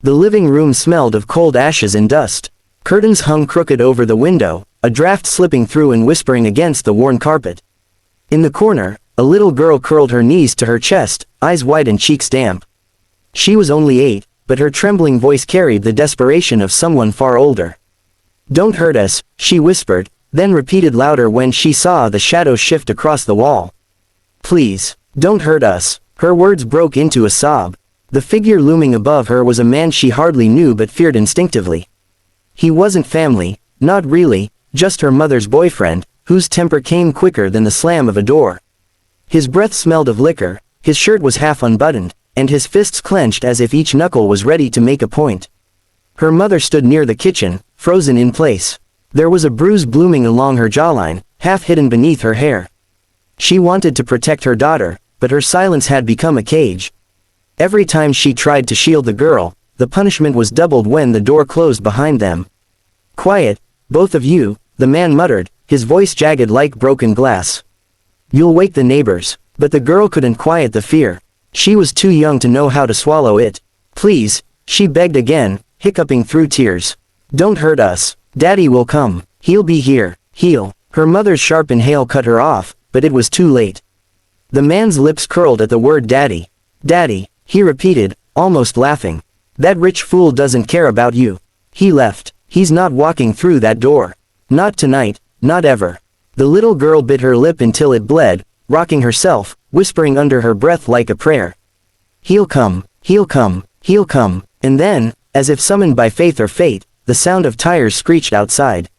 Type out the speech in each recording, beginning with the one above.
The living room smelled of cold ashes and dust. Curtains hung crooked over the window, a draft slipping through and whispering against the worn carpet. In the corner, a little girl curled her knees to her chest, eyes wide and cheeks damp. She was only 8, but her trembling voice carried the desperation of someone far older. "Don't hurt us," she whispered, then repeated louder when she saw the shadow shift across the wall. "Please, don't hurt us." Her words broke into a sob. The figure looming above her was a man she hardly knew but feared instinctively. He wasn't family, not really, just her mother's boyfriend, whose temper came quicker than the slam of a door. His breath smelled of liquor, his shirt was half unbuttoned, and his fists clenched as if each knuckle was ready to make a point. Her mother stood near the kitchen, frozen in place. There was a bruise blooming along her jawline, half hidden beneath her hair. She wanted to protect her daughter, but her silence had become a cage. Every time she tried to shield the girl, the punishment was doubled when the door closed behind them. "Quiet, both of you," the man muttered, his voice jagged like broken glass. "You'll wake the neighbors." But the girl couldn't quiet the fear. She was too young to know how to swallow it. "Please," she begged again, hiccuping through tears. "Don't hurt us. Daddy will come. He'll be here. He'll." Her mother's sharp inhale cut her off, but it was too late. The man's lips curled at the word daddy. "Daddy," he repeated, almost laughing. "That rich fool doesn't care about you. He left. He's not walking through that door. Not tonight, not ever." The little girl bit her lip until it bled, rocking herself, whispering under her breath like a prayer. "He'll come, he'll come, he'll come." And then, as if summoned by faith or fate, the sound of tires screeched outside.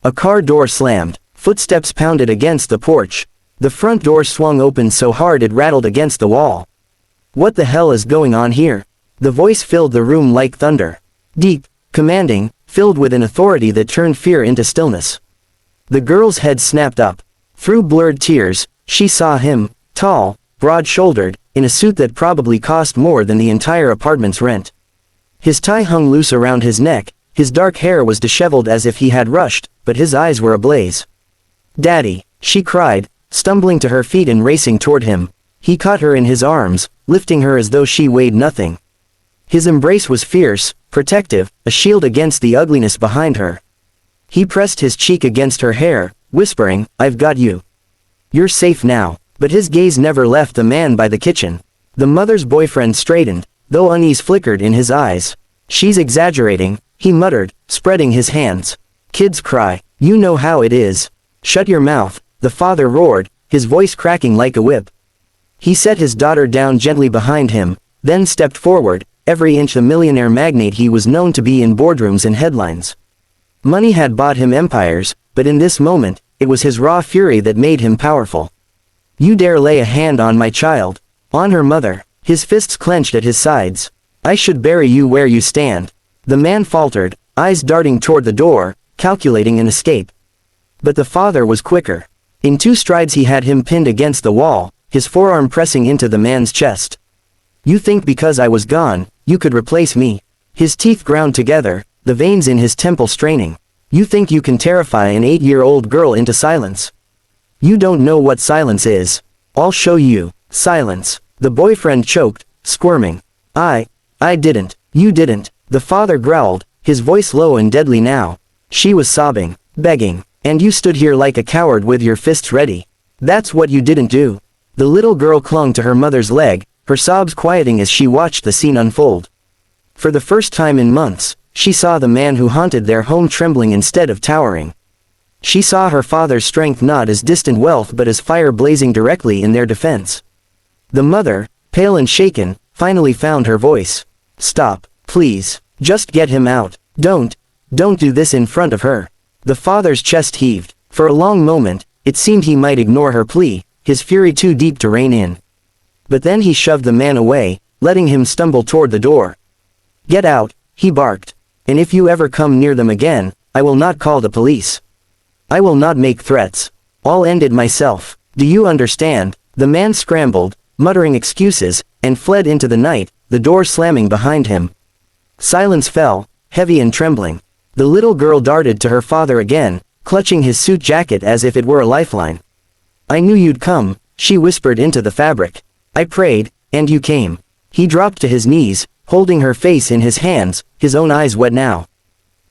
A car door slammed, footsteps pounded against the porch. The front door swung open so hard it rattled against the wall. "What the hell is going on here?" The voice filled the room like thunder. Deep, commanding, filled with an authority that turned fear into stillness. The girl's head snapped up. Through blurred tears, she saw him, tall, broad-shouldered, in a suit that probably cost more than the entire apartment's rent. His tie hung loose around his neck, his dark hair was disheveled as if he had rushed, but his eyes were ablaze. "Daddy," she cried, stumbling to her feet and racing toward him. He caught her in his arms, lifting her as though she weighed nothing. His embrace was fierce, protective, a shield against the ugliness behind her. He pressed his cheek against her hair, whispering, "I've got you. You're safe now." But his gaze never left the man by the kitchen. The mother's boyfriend straightened, though unease flickered in his eyes. "She's exaggerating," he muttered, spreading his hands. "Kids cry. You know how it is." "Shut your mouth," the father roared, his voice cracking like a whip. He set his daughter down gently behind him, then stepped forward, every inch the millionaire magnate he was known to be in boardrooms and headlines. Money had bought him empires, but in this moment, it was his raw fury that made him powerful. "You dare lay a hand on my child?" On her mother. His fists clenched at his sides. "I should bury you where you stand." The man faltered, eyes darting toward the door, calculating an escape. But the father was quicker. In 2 strides he had him pinned against the wall, his forearm pressing into the man's chest. "You think because I was gone, you could replace me?" His teeth ground together, the veins in his temple straining. "You think you can terrify an 8-year-old girl into silence? You don't know what silence is. I'll show you." Silence. The boyfriend choked, squirming. I didn't. You didn't." The father growled, his voice low and deadly now. She was sobbing, begging. "And you stood here like a coward with your fists ready. That's what you didn't do." The little girl clung to her mother's leg, her sobs quieting as she watched the scene unfold. For the first time in months, she saw the man who haunted their home trembling instead of towering. She saw her father's strength not as distant wealth but as fire blazing directly in their defense. The mother, pale and shaken, finally found her voice. "Stop, please. Just get him out. Don't do this in front of her." The father's chest heaved. For a long moment, it seemed he might ignore her plea, his fury too deep to rein in. But then he shoved the man away, letting him stumble toward the door. "Get out," he barked. "And if you ever come near them again, I will not call the police. I will not make threats. I'll end it myself. Do you understand?" The man scrambled, muttering excuses, and fled into the night, the door slamming behind him. Silence fell, heavy and trembling. The little girl darted to her father again, clutching his suit jacket as if it were a lifeline. "I knew you'd come," she whispered into the fabric. "I prayed, and you came." He dropped to his knees, holding her face in his hands, his own eyes wet now.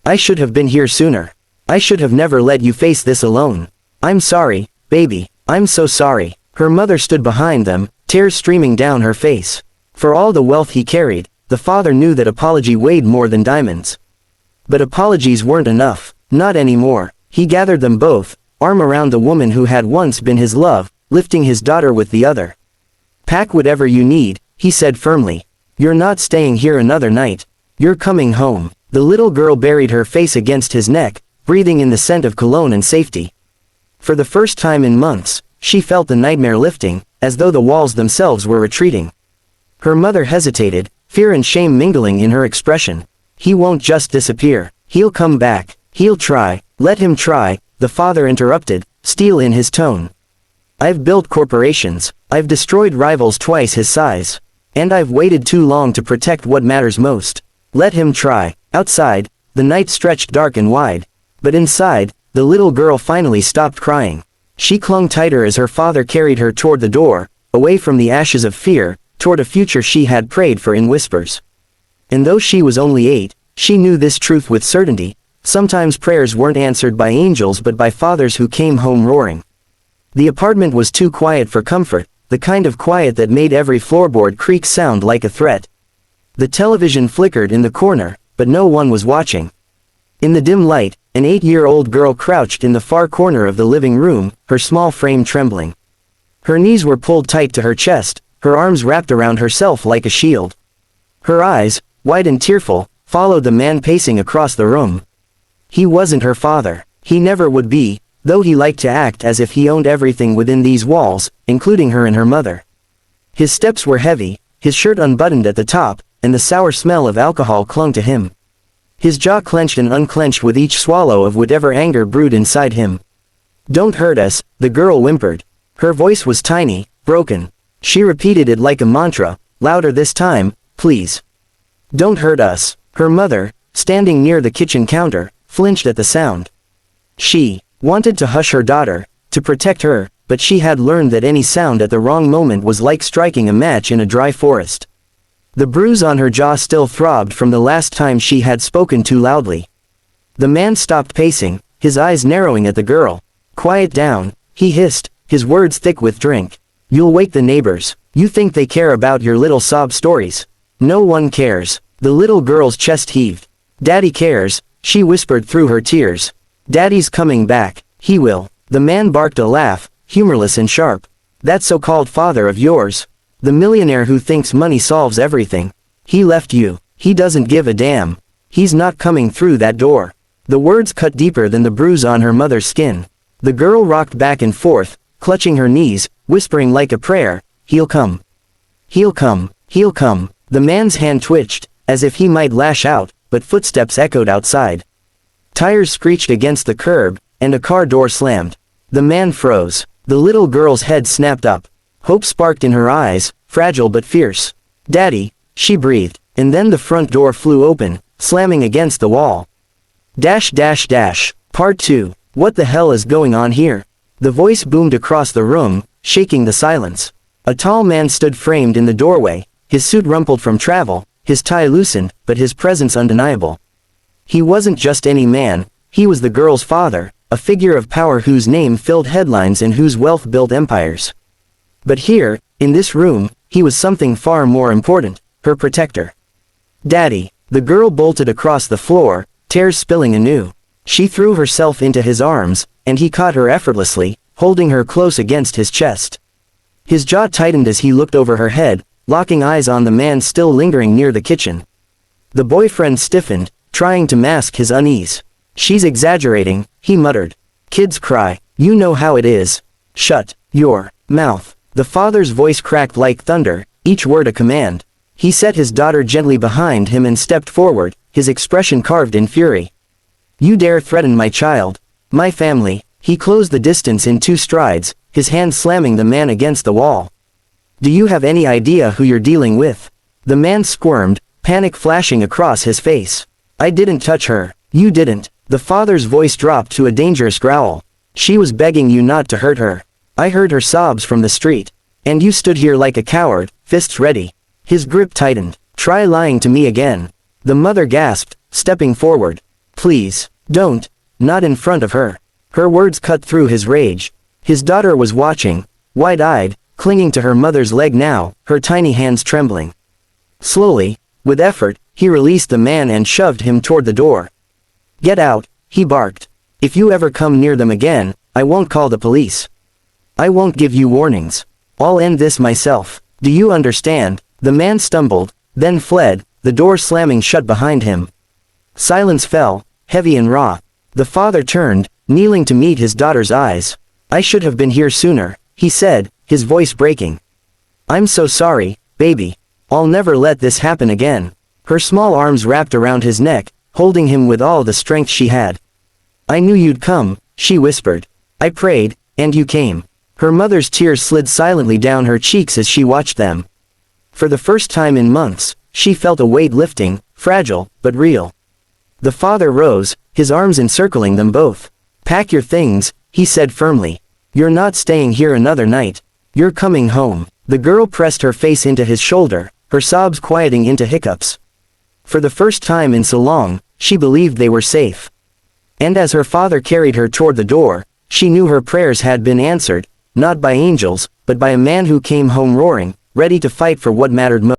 I should have been here sooner. I should have never let you face this alone. I'm sorry, baby, I'm so sorry. Her mother stood behind them, tears streaming down her face. For all the wealth he carried, the father knew that apology weighed more than diamonds. But apologies weren't enough, not anymore. He gathered them both, arm around the woman who had once been his love, lifting his daughter with the other. Pack whatever you need, he said firmly. You're not staying here another night. You're coming home. The little girl buried her face against his neck, breathing in the scent of cologne and safety. For the first time in months, she felt the nightmare lifting, as though the walls themselves were retreating. Her mother hesitated, fear and shame mingling in her expression. He won't just disappear. He'll come back. He'll try. Let him try, the father interrupted, steel in his tone. I've built corporations. I've destroyed rivals twice his size. And I've waited too long to protect what matters most. Let him try. Outside, the night stretched dark and wide. But inside, the little girl finally stopped crying. She clung tighter as her father carried her toward the door, away from the ashes of fear, toward a future she had prayed for in whispers. And though she was only 8, she knew this truth with certainty. Sometimes prayers weren't answered by angels but by fathers who came home roaring. The apartment was too quiet for comfort, the kind of quiet that made every floorboard creak sound like a threat. The television flickered in the corner, but no one was watching. In the dim light, an 8-year-old girl crouched in the far corner of the living room, her small frame trembling. Her knees were pulled tight to her chest, her arms wrapped around herself like a shield. Her eyes, wide and tearful, followed the man pacing across the room. He wasn't her father. He never would be, though he liked to act as if he owned everything within these walls, including her and her mother. His steps were heavy, his shirt unbuttoned at the top, and the sour smell of alcohol clung to him. His jaw clenched and unclenched with each swallow of whatever anger brewed inside him. Don't hurt us, the girl whimpered. Her voice was tiny, broken. She repeated it like a mantra, louder this time, please. Don't hurt us. Her mother, standing near the kitchen counter, flinched at the sound. She wanted to hush her daughter, to protect her, but she had learned that any sound at the wrong moment was like striking a match in a dry forest. The bruise on her jaw still throbbed from the last time she had spoken too loudly. The man stopped pacing, his eyes narrowing at the girl. Quiet down, he hissed, his words thick with drink. You'll wake the neighbors. You think they care about your little sob stories. No one cares. The little girl's chest heaved. Daddy cares, she whispered through her tears. Daddy's coming back. He will. The man barked a laugh, humorless and sharp. That so-called father of yours. The millionaire who thinks money solves everything. He left you. He doesn't give a damn. He's not coming through that door. The words cut deeper than the bruise on her mother's skin. The girl rocked back and forth, clutching her knees, whispering like a prayer, he'll come. He'll come. He'll come. The man's hand twitched, as if he might lash out, but footsteps echoed outside. Tires screeched against the curb, and a car door slammed. The man froze. The little girl's head snapped up. Hope sparked in her eyes, fragile but fierce. Daddy, she breathed, and then the front door flew open, slamming against the wall. Part 2. What the hell is going on here? The voice boomed across the room, shaking the silence. A tall man stood framed in the doorway, his suit rumpled from travel, his tie loosened, but his presence undeniable. He wasn't just any man, he was the girl's father, a figure of power whose name filled headlines and whose wealth built empires. But here, in this room, he was something far more important, her protector. Daddy. The girl bolted across the floor, tears spilling anew. She threw herself into his arms, and he caught her effortlessly, holding her close against his chest. His jaw tightened as he looked over her head, locking eyes on the man still lingering near the kitchen. The boyfriend stiffened, trying to mask his unease. She's exaggerating, he muttered. Kids cry. You know how it is. Shut your mouth. The father's voice cracked like thunder, each word a command. He set his daughter gently behind him and stepped forward, his expression carved in fury. You dare threaten my child, my family. He closed the distance in 2 strides, his hand slamming the man against the wall. Do you have any idea who you're dealing with? The man squirmed, panic flashing across his face. I didn't touch her. You didn't. The father's voice dropped to a dangerous growl. She was begging you not to hurt her. I heard her sobs from the street. And you stood here like a coward, fists ready. His grip tightened. Try lying to me again. The mother gasped, stepping forward. Please, don't, not in front of her. Her words cut through his rage. His daughter was watching, wide-eyed, clinging to her mother's leg now, her tiny hands trembling. Slowly, with effort, he released the man and shoved him toward the door. Get out, he barked. If you ever come near them again, I won't call the police. I won't give you warnings. I'll end this myself. Do you understand? The man stumbled, then fled, the door slamming shut behind him. Silence fell, heavy and raw. The father turned, kneeling to meet his daughter's eyes. I should have been here sooner, he said, his voice breaking. I'm so sorry, baby. I'll never let this happen again. Her small arms wrapped around his neck, holding him with all the strength she had. I knew you'd come, she whispered. I prayed, and you came. Her mother's tears slid silently down her cheeks as she watched them. For the first time in months, she felt a weight lifting, fragile, but real. The father rose, his arms encircling them both. Pack your things, he said firmly. You're not staying here another night. You're coming home. The girl pressed her face into his shoulder, her sobs quieting into hiccups. For the first time in so long, she believed they were safe. And as her father carried her toward the door, she knew her prayers had been answered, not by angels, but by a man who came home roaring, ready to fight for what mattered most.